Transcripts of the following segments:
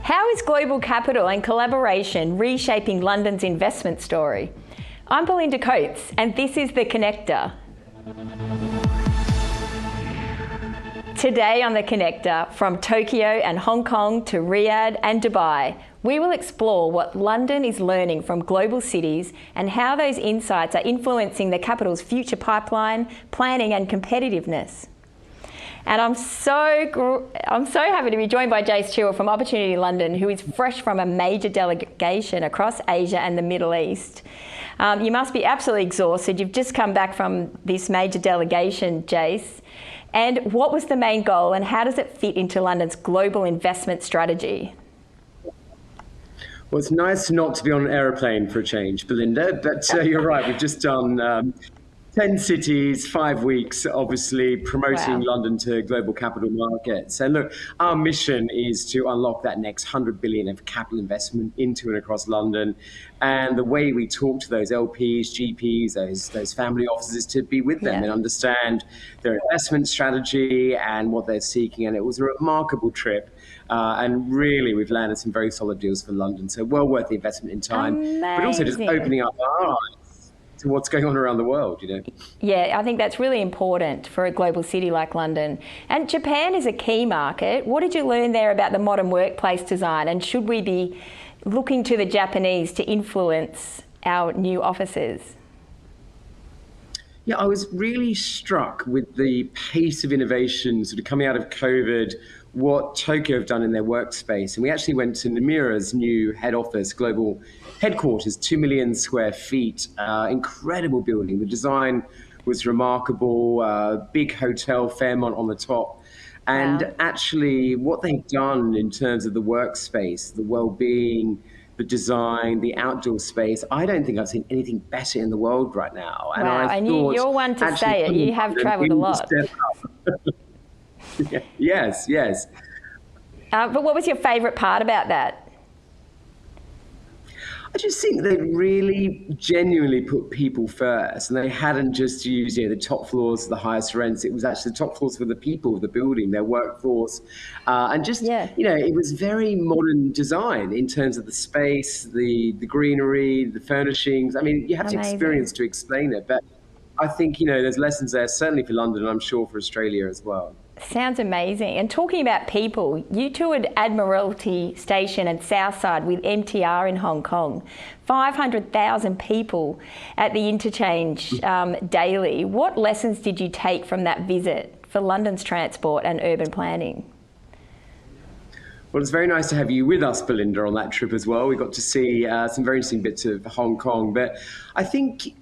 How is global capital and collaboration reshaping London's investment story? I'm Belinda Coates, and this is The Connector. Today on The Connector, from Tokyo and Hong Kong to Riyadh and Dubai, we will explore what London is learning from global cities and how those insights are influencing the capital's future pipeline, planning and competitiveness. And I'm so happy to be joined by Jace Tyrrell from Opportunity London, who is fresh from a major delegation across Asia and the Middle East. You must be absolutely exhausted. You've just come back from this major delegation, Jace. And what was the main goal and how does it fit into London's global investment strategy? Well, it's nice not to be on an aeroplane for a change, Belinda, but you're right. We've just done 10 cities, 5 weeks, obviously promoting London to global capital markets. And look, our mission is to unlock that next 100 billion of capital investment into and across London. And the way we talk to those LPs, GPs, those family offices, to be with them and understand their investment strategy and what they're seeking. And it was a remarkable trip. And really, we've landed some very solid deals for London. So well worth the investment in time, but also just opening up our eyes to what's going on around the world, you know. Yeah, I think that's really important for a global city like London. And Japan is a key market. What did you learn there about the modern workplace design? And should we be looking to the Japanese to influence our new offices? Yeah, I was really struck with the pace of innovation sort of coming out of COVID, what Tokyo have done in their workspace. And we actually went to Nomura's new head office, global headquarters, 2 million square feet, incredible building. The design was remarkable, big hotel, Fairmont on the top. And actually what they've done in terms of the workspace, the well-being, the design, the outdoor space, I don't think I've seen anything better in the world right now. And and you're one to say it. You have travelled a lot. Yes. But what was your favourite part about that? I just think they really genuinely put people first, and they hadn't just used the top floors for the highest rents. It was actually the top floors for the people, the building, their workforce, and just it was very modern design in terms of the space, the greenery, the furnishings. I mean, you have to experience to explain it, but I think there's lessons there certainly for London, and I'm sure for Australia as well. Sounds amazing. And talking about people, you toured Admiralty Station and Southside with MTR in Hong Kong. 500,000 people at the interchange daily. What lessons did you take from that visit for London's transport and urban planning? Well, it's very nice to have you with us, Belinda, on that trip as well. We got to see some very interesting bits of Hong Kong. But I think,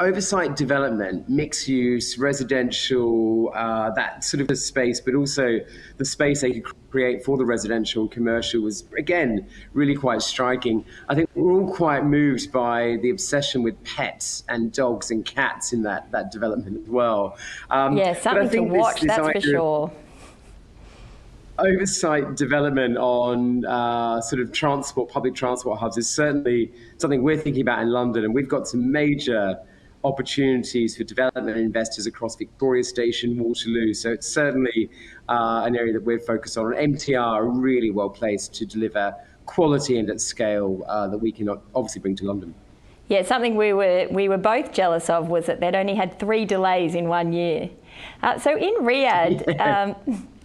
oversight development, mixed use, residential, that sort of space, but also the space they could create for the residential and commercial was, again, really quite striking. I think we're all quite moved by the obsession with pets and dogs and cats in that development as well. Something to watch, that's for sure. Oversight development on sort of public transport hubs is certainly something we're thinking about in London, and we've got some major opportunities for development investors across Victoria Station, Waterloo. So it's certainly an area that we're focused on. And MTR are really well placed to deliver quality and at scale that we can obviously bring to London. Yeah, something we were both jealous of was that they'd only had 3 delays in 1 year. So in Riyadh,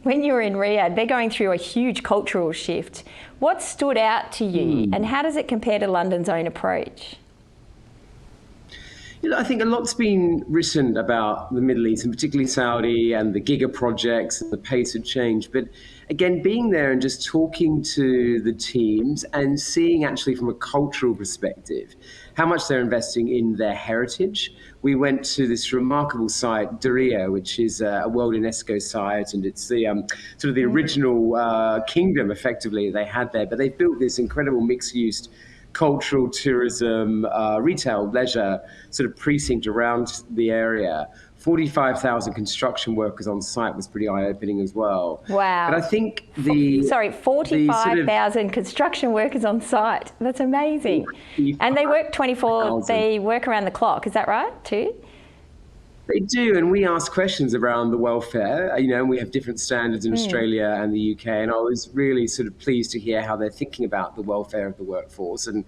when you were in Riyadh, they're going through a huge cultural shift. What stood out to you and how does it compare to London's own approach? I think a lot's been written about the Middle East, and particularly Saudi and the giga projects and the pace of change. But again, being there and just talking to the teams and seeing actually from a cultural perspective how much they're investing in their heritage. We went to this remarkable site, Diriyah, which is a World UNESCO site, and it's the sort of the original kingdom, effectively, they had there. But they've built this incredible mixed-use cultural, tourism, retail, leisure sort of precinct around the area. 45,000 construction workers on site was pretty eye-opening as well. Wow. But I think 45,000 construction workers on site. That's amazing. And they work 24, they work around the clock, is that right too? They do, and we ask questions around the welfare, and we have different standards in Australia and the UK, and I was really sort of pleased to hear how they're thinking about the welfare of the workforce and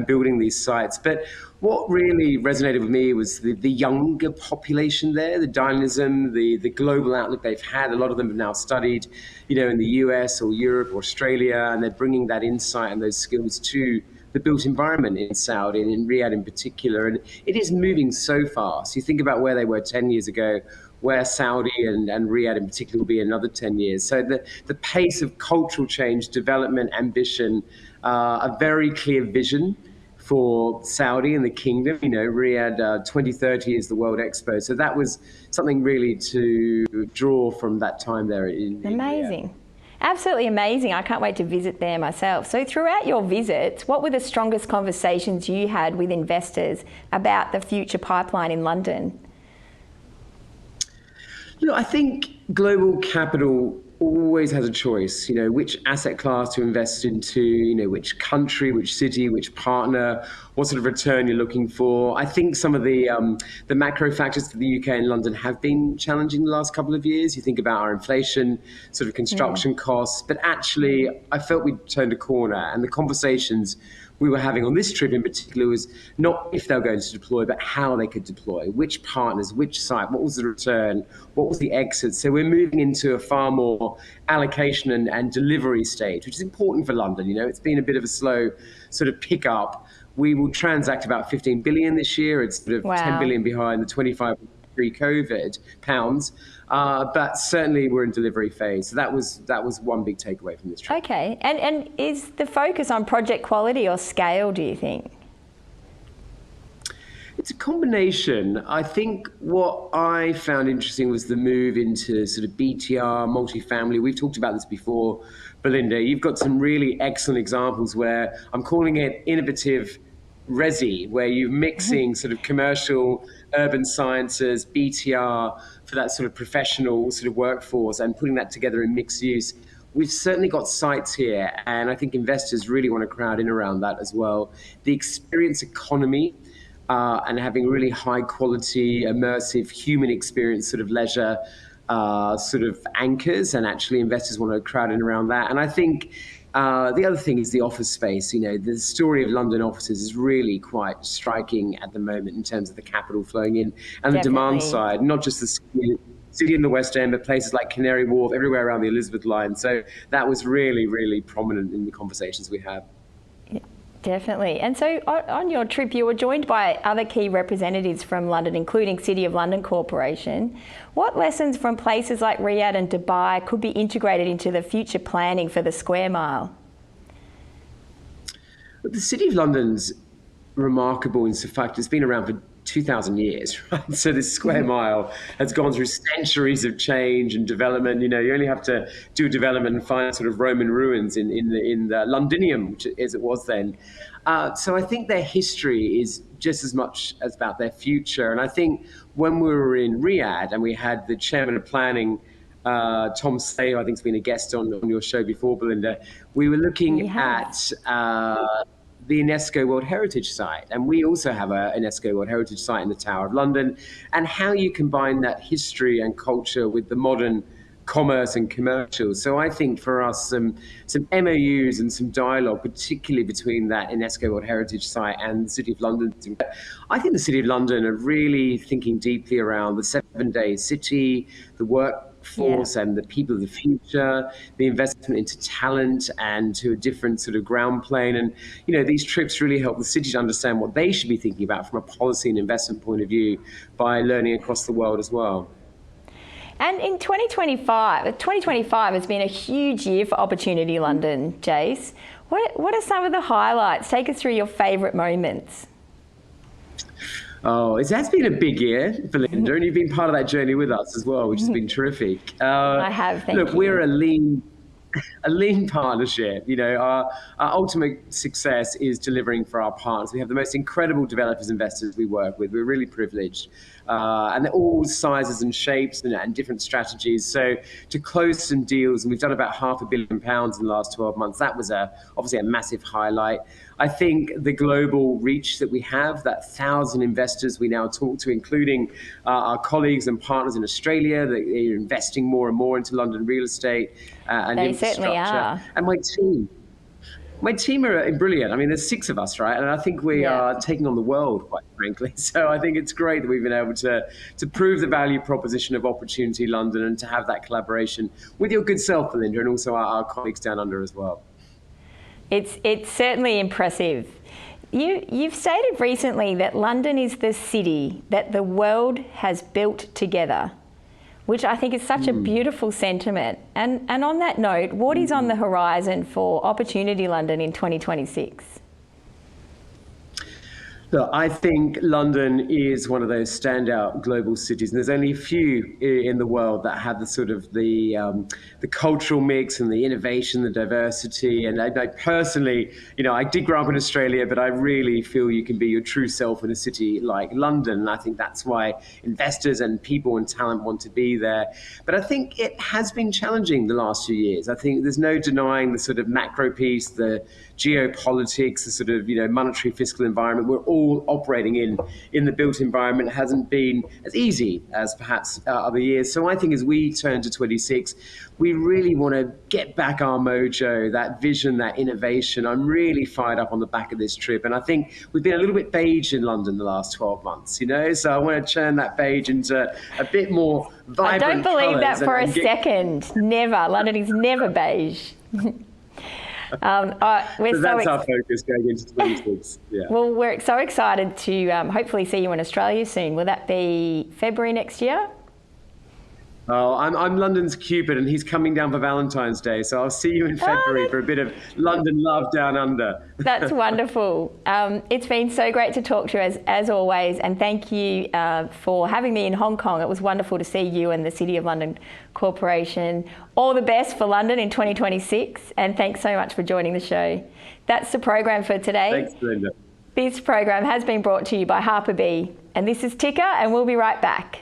building these sites. But what really resonated with me was the younger population there, the dynamism, the global outlook they've had. A lot of them have now studied, in the US or Europe or Australia, and they're bringing that insight and those skills to the built environment in Saudi and in Riyadh in particular. And it is moving so fast. You think about where they were 10 years ago, where Saudi and Riyadh in particular will be in another 10 years. So the pace of cultural change, development, ambition, a very clear vision for Saudi and the kingdom. Riyadh 2030 is the World Expo. So that was something really to draw from that time there in Amazing. Riyadh. Absolutely amazing. I can't wait to visit there myself. So throughout your visits, what were the strongest conversations you had with investors about the future pipeline in London? I think global capital always has a choice, which asset class to invest into, which country, which city, which partner, what sort of return you're looking for. I think some of the macro factors for the UK and London have been challenging the last couple of years. You think about our inflation, sort of construction costs, but actually I felt we turned a corner, and the conversations we were having on this trip in particular was not if they were going to deploy, but how they could deploy, which partners, which site, what was the return, what was the exit. So we're moving into a far more allocation and delivery stage, which is important for London. It's been a bit of a slow sort of pick up. We will transact about 15 billion this year. It's sort of 10 billion behind the 25 pre-COVID pounds, but certainly we're in delivery phase. So that was one big takeaway from this trip. Okay, and is the focus on project quality or scale, do you think? It's a combination. I think what I found interesting was the move into sort of BTR, multifamily. We've talked about this before, Belinda. You've got some really excellent examples where I'm calling it innovative resi, where you're mixing sort of commercial, urban sciences, BTR for that sort of professional sort of workforce and putting that together in mixed use. We've certainly got sites here, and I think investors really want to crowd in around that as well. The experience economy and having really high quality, immersive, human experience sort of leisure sort of anchors, and actually investors want to crowd in around that. And I think the other thing is the office space. The story of London offices is really quite striking at the moment in terms of the capital flowing in and the demand side, not just the city in the West End, but places like Canary Wharf, everywhere around the Elizabeth line. So that was really, really prominent in the conversations we had. Definitely. And so on your trip, you were joined by other key representatives from London, including City of London Corporation. What lessons from places like Riyadh and Dubai could be integrated into the future planning for the Square Mile? But the City of London's remarkable in fact it's been around for 2,000 years, right? So this Square Mile has gone through centuries of change and development. You only have to do development and find sort of Roman ruins in the Londinium, which as it was then. So I think their history is just as much as about their future. And I think when we were in Riyadh and we had the chairman of planning, Tom Say, I think has been a guest on your show before, Belinda, we were looking at the UNESCO World Heritage Site. And we also have a UNESCO World Heritage Site in the Tower of London, and how you combine that history and culture with the modern commerce and commercial. So I think for us, some MOUs and some dialogue, particularly between that UNESCO World Heritage Site and the City of London. I think the City of London are really thinking deeply around the 7-day city, the workforce and the people of the future, the investment into talent and to a different sort of ground plane. And, these trips really help the city to understand what they should be thinking about from a policy and investment point of view by learning across the world as well. And in 2025 has been a huge year for Opportunity London, Jace. What are some of the highlights? Take us through your favourite moments. Oh, it has been a big year, Belinda, and you've been part of that journey with us as well, which has been terrific. I have, thank you. Look, we're a lean partnership. Our ultimate success is delivering for our partners. We have the most incredible developers, investors we work with. We're really privileged. and they're all sizes and shapes and different strategies. So to close some deals, and we've done about £500 million in the last 12 months, that was obviously a massive highlight. I think the global reach that we have, that 1,000 investors we now talk to, including our colleagues and partners in Australia, that are investing more and more into London real estate and They infrastructure. certainly are. And my team are brilliant. I mean, there's 6 of us, right? And I think we are taking on the world, quite frankly. So I think it's great that we've been able to prove the value proposition of Opportunity London and to have that collaboration with your good self, Belinda, and also our colleagues down under as well. It's certainly impressive. You've stated recently that London is the city that the world has built together, which I think is such a beautiful sentiment. And on that note, what is on the horizon for Opportunity London in 2026? Look, I think London is one of those standout global cities, and there's only a few in the world that have the sort of the cultural mix and the innovation, the diversity. And I personally, I did grow up in Australia, but I really feel you can be your true self in a city like London. And I think that's why investors and people and talent want to be there. But I think it has been challenging the last few years. I think there's no denying the sort of macro piece, the geopolitics, the sort of monetary fiscal environment we're all operating in the built environment hasn't been as easy as perhaps other years. So I think as we turn to 26, we really want to get back our mojo, that vision, that innovation. I'm really fired up on the back of this trip, and I think we've been a little bit beige in London the last 12 months. So I want to turn that beige into a bit more vibrant. I don't believe that for a second. Never. London is never beige. So that's our focus going into 26. Yeah. Well, we're so excited to hopefully see you in Australia soon. Will that be February next year? Oh, I'm London's Cupid, and he's coming down for Valentine's Day, so I'll see you in February for a bit of London love down under. That's wonderful. It's been so great to talk to you as always, and thank you for having me in Hong Kong. It was wonderful to see you and the City of London Corporation. All the best for London in 2026, and thanks so much for joining the show. That's the program for today. Thanks, Belinda. This program has been brought to you by Harper B, and this is Ticker, and we'll be right back.